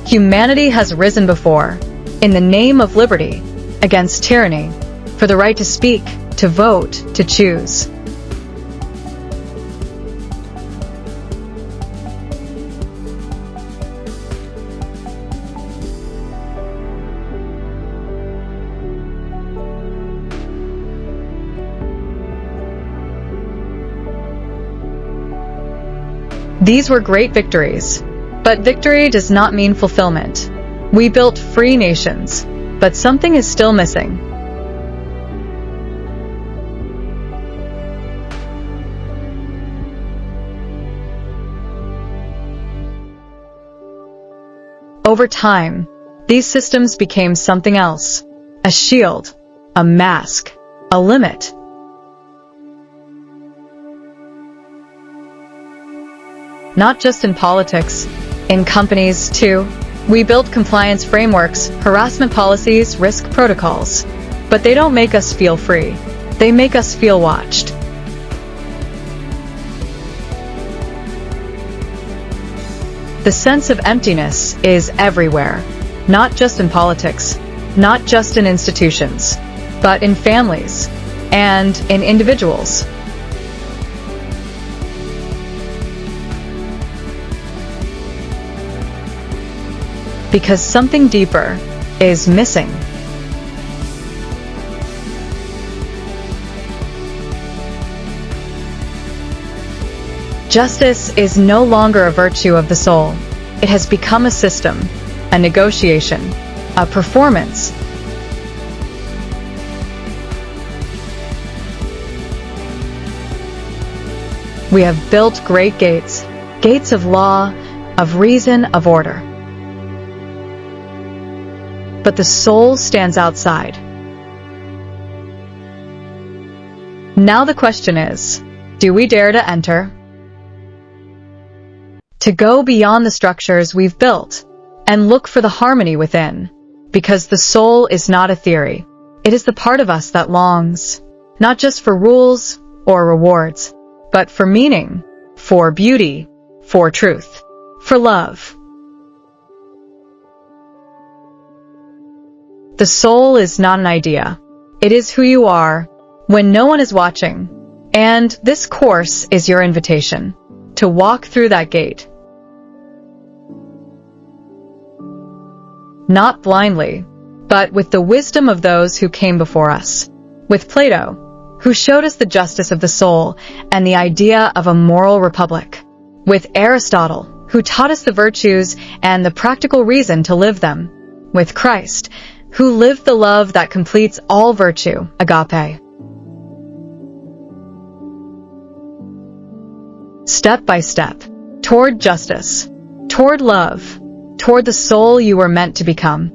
Humanity has risen before, in the name of liberty, against tyranny, for the right to speak, to vote, to choose. These were great victories, but victory does not mean fulfillment. We built free nations, but something is still missing. Over time, these systems became something else: a shield, a mask, a limit. Not just in politics, in companies too. We built compliance frameworks, harassment policies, risk protocols. But they don't make us feel free. They make us feel watched. The sense of emptiness is everywhere, not just in politics, not just in institutions, but in families and in individuals. Because something deeper is missing. Justice is no longer a virtue of the soul. It has become a system, a negotiation, a performance. We have built great gates, gates of law, of reason, of order. But the soul stands outside. Now the question is, do we dare to enter? To go beyond the structures we've built and look for the harmony within, because the soul is not a theory. It is the part of us that longs, not just for rules or rewards, but for meaning, for beauty, for truth, for love. The soul is not an idea. It is who you are when no one is watching. And this course is your invitation to walk through that gate. Not blindly, but with the wisdom of those who came before us. With Plato, who showed us the justice of the soul and the idea of a moral republic. With Aristotle, who taught us the virtues and the practical reason to live them. With Christ, who lived the love that completes all virtue, agape. Step by step, toward justice, toward love, toward the soul you were meant to become.